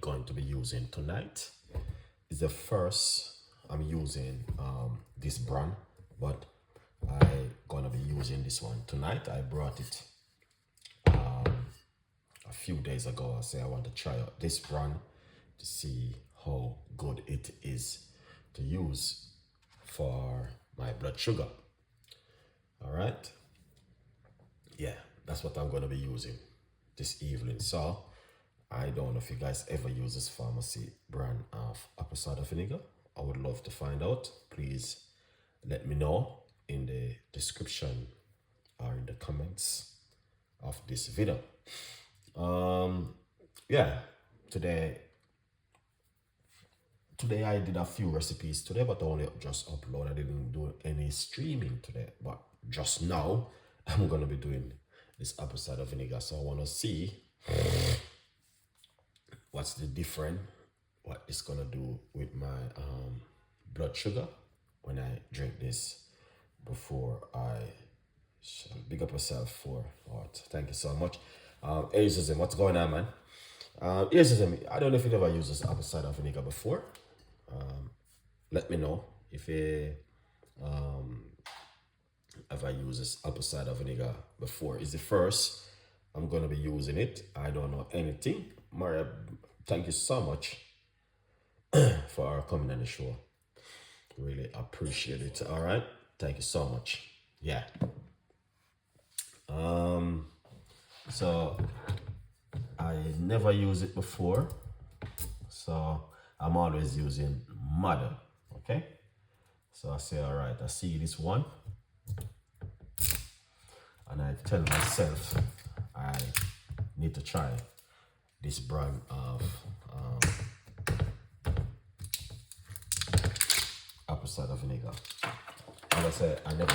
going to be using tonight is the first I'm using this brand, but I'm gonna be using this one tonight. I brought it a few days ago. I say I want to try out this brand to see how good it is to use for my blood sugar. All right, yeah, that's what I'm going to be using this evening. So I don't know if you guys ever use this pharmacy brand of apple cider vinegar. I would love to find out. Please let me know in the description or in the comments of this video. Yeah, today I did a few recipes today, but I only just upload. I didn't do any streaming today, but just now I'm gonna be doing this apple cider vinegar. So I want to see what's the different, what it's gonna do with my blood sugar when I drink this before I shall big up yourself for what. Thank you so much. Aisism, what's going on, man? Aisism, I don't know if you've ever used this apple cider vinegar before. Let me know if you ever used this apple cider vinegar before. It's the first I'm gonna be using it. I don't know anything. Maria, thank you so much for coming on the show. Really appreciate it. All right, thank you so much. Yeah. So I never used it before, so I'm always using mother. Okay, so I say, all right, I see this one and I tell myself I need to try this brand of apple cider vinegar. As I said, I never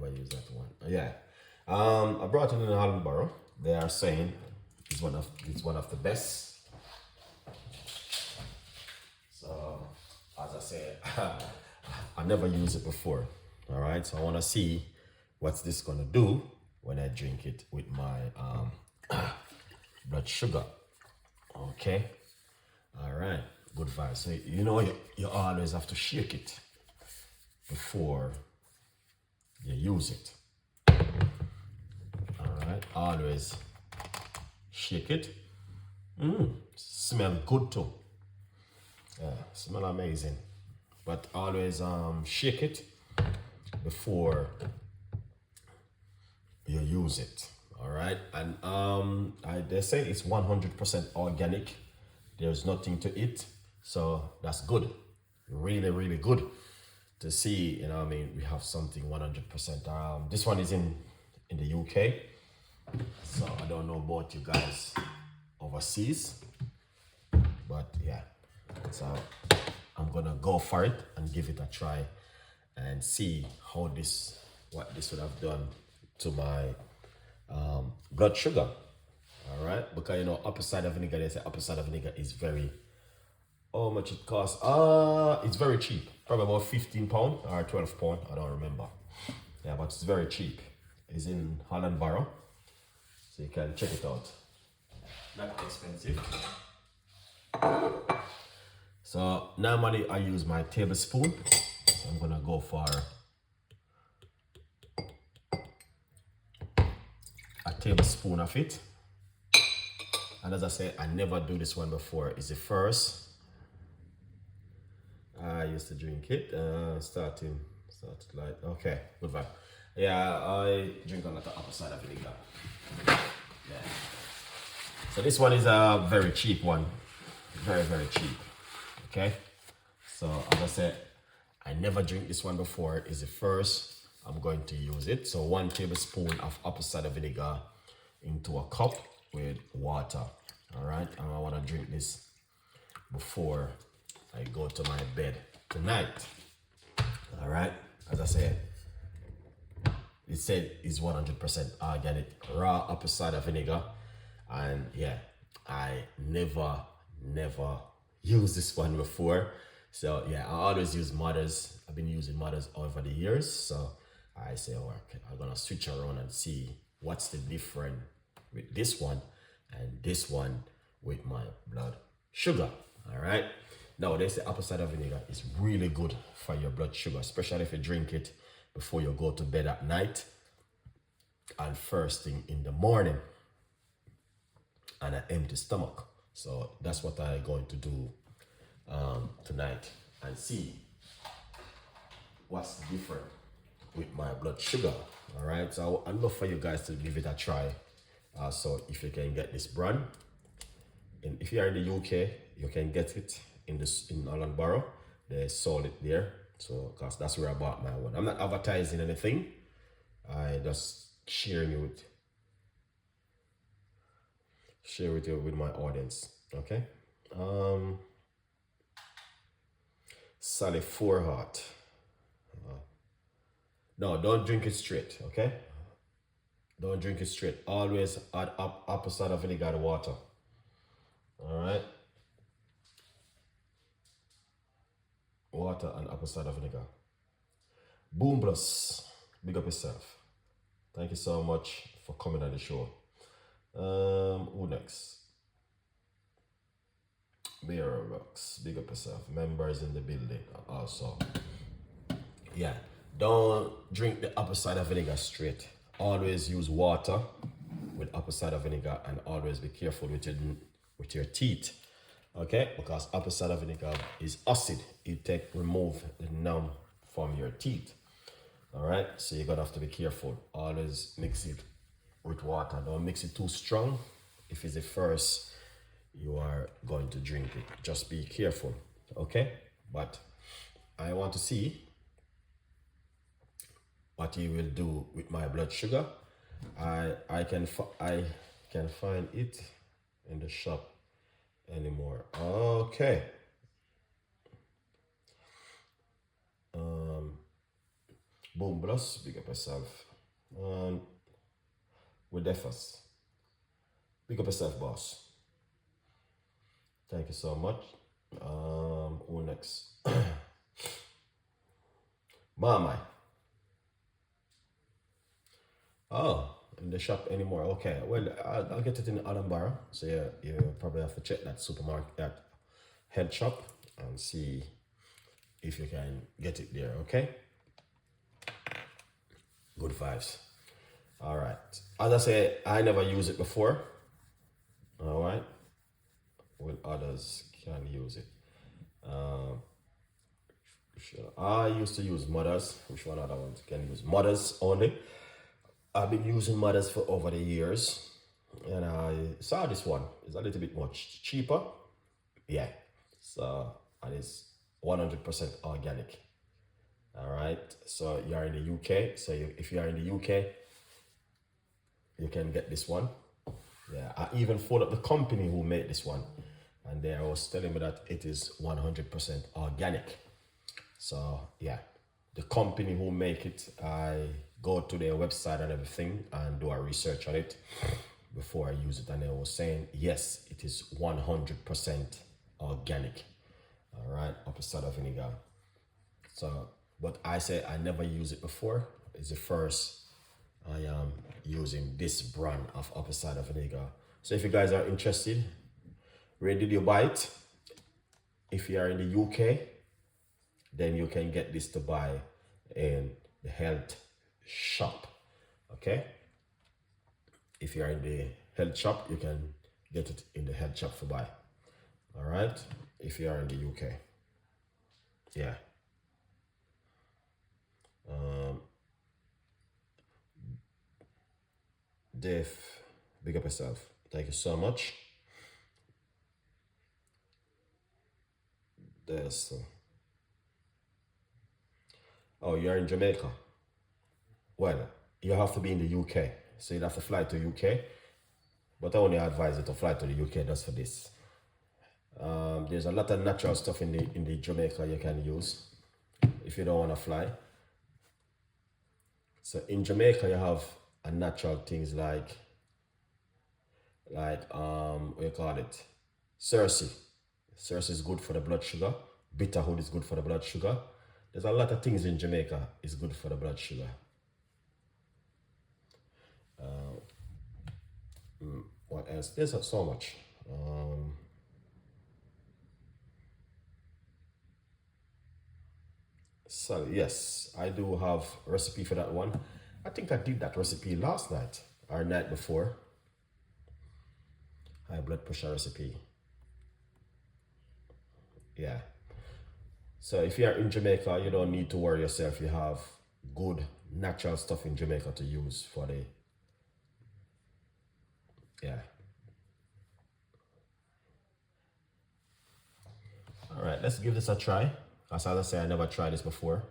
used that one. Yeah, I brought it in Holland Borough. They are saying it's one of the best. So as I said, I never used it before. All right, so I want to see what's this gonna do when I drink it with my blood sugar. Okay, all right, good vibes. So you know you always have to shake it before you use it. All right, always shake it. Smell good too. Yeah, smell amazing. But always shake it before you use it. All right, and they say it's 100% organic. There's nothing to it, so that's good. Really, really good to see. You know, I mean, we have something 100%. This one is in the UK, so I don't know about you guys overseas, but yeah. So I'm gonna go for it and give it a try and see how what this would have done to my blood sugar. All right, because you know apple cider vinegar, they say apple cider vinegar is very, how much it costs? It's very cheap, probably about £15 or £12, I don't remember. Yeah, but it's very cheap. It's in Holland Borough, so you can check it out. Not expensive. So normally I use my tablespoon, so I'm gonna go for a tablespoon of it. And as I said, I never do this one before. It's the first. I used to drink it, started like, okay, goodbye. Yeah, I drink a lot of apple cider vinegar. Yeah. So this one is a very cheap one. Very, very cheap. Okay. So as I said, I never drink this one before. It's the first I'm going to use it. So 1 tablespoon of apple cider vinegar into a cup with water. All right, and I want to drink this before I go to my bed tonight. All right, as I said, it said it's 100% organic raw apple cider vinegar, and yeah, I never used this one before. So yeah, I always use Mother's. I've been using Mother's over the years, so I say, oh, okay, I'm gonna switch around and see what's the different with this one, and this one with my blood sugar. All right. Now they say apple cider vinegar is really good for your blood sugar, especially if you drink it before you go to bed at night and first thing in the morning on an empty stomach. So that's what I'm going to do tonight and see what's different with my blood sugar. All right, so I'd love for you guys to give it a try. So if you can get this brand, and if you are in the UK, you can get it in Holland Borough. They sold it there, so because that's where I bought my one. I'm not advertising anything. I just share with you with my audience. Okay. Sally 4 hot. No, don't drink it straight. Okay. Don't drink it straight. Always add apple cider vinegar to water. All right. Water and apple cider vinegar. Boom Plus. Big up yourself. Thank you so much for coming on the show. Who next? Beer Rocks. Big up yourself. Members in the building also. Yeah. Don't drink the apple cider vinegar straight. Always use water with apple cider vinegar, and always be careful with your teeth. Okay? Because apple cider vinegar is acid. It remove the numb from your teeth. All right? So you're gonna have to be careful. Always mix it with water. Don't mix it too strong. If it's the first you are going to drink it, just be careful. Okay? But I want to see what you will do with my blood sugar. I can find it in the shop anymore. Okay. Boom Plus, big up yourself. With Defas. Big up yourself, boss. Thank you so much. Who next? Mama. Oh, in the shop anymore. Okay, well, I'll get it in Alhambra. So yeah, you probably have to check that supermarket, that head shop, and see if you can get it there. Okay. Good vibes. All right. As I say, I never used it before. All right. When others can use it. I used to use Mothers. Which one other ones can use? Mothers only. I've been using Mothers for over the years, and I saw this one. It's a little bit much cheaper. Yeah. So, and it's 100% organic. All right. So you're in the UK. So if you are in the UK, you can get this one. Yeah. I even followed up the company who made this one, and they was telling me that it is 100% organic. So yeah, the company who make it, I go to their website and everything and do a research on it before I use it, and they were saying yes, it is 100% organic. All right, apple cider vinegar. So, but I say I never used it before. It's the first I am using this brand of apple cider vinegar. So if you guys are interested, where did you buy it? If you are in the UK, then you can get this to buy in the health shop. Okay. If you are in the health shop, you can get it in the health shop for buy. All right. If you are in the UK. Yeah. Dave, big up yourself. Thank you so much. There's oh, you're in Jamaica. Well, you have to be in the UK, so you'd have to fly to UK. But I only advise you to fly to the UK just for this. There's a lot of natural stuff in the Jamaica you can use if you don't want to fly. So in Jamaica you have a natural things like what you call it, Cersei. Cersei is good for the blood sugar. Bitterhood is good for the blood sugar. There's a lot of things in Jamaica is good for the blood sugar. What else? There's so much. So yes, I do have a recipe for that one. I think I did that recipe last night or night before. High blood pressure recipe. Yeah. So if you're in Jamaica, you don't need to worry yourself. You have good natural stuff in Jamaica to use for the, yeah. All right, let's give this a try. As I say, I never tried this before.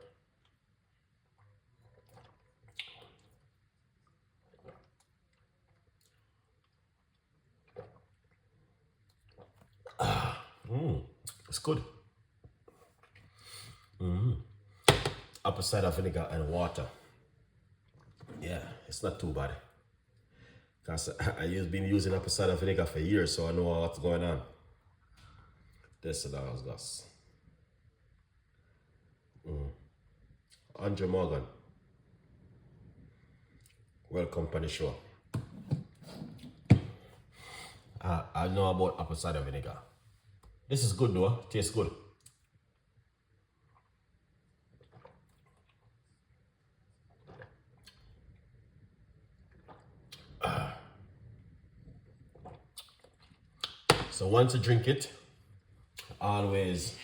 It's good. Apple cider vinegar and water. Yeah, it's not too bad. Because I've been using apple cider vinegar for years, so I know what's going on. This is the gas. Andrew Morgan, welcome to the show. I know about apple cider vinegar. This is good though, tastes good. So once you drink it, always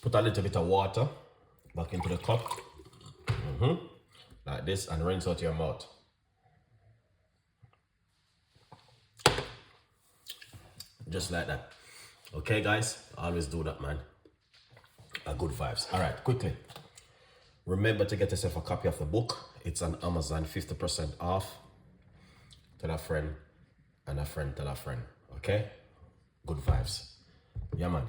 put a little bit of water back into the cup, like this, and rinse out your mouth. Just like that. Okay guys, always do that, man. Good vibes. All right, quickly. Remember to get yourself a copy of the book. It's on Amazon, 50% off. Tell a friend, and a friend tell a friend. Okay? Good vibes. Yeah, man.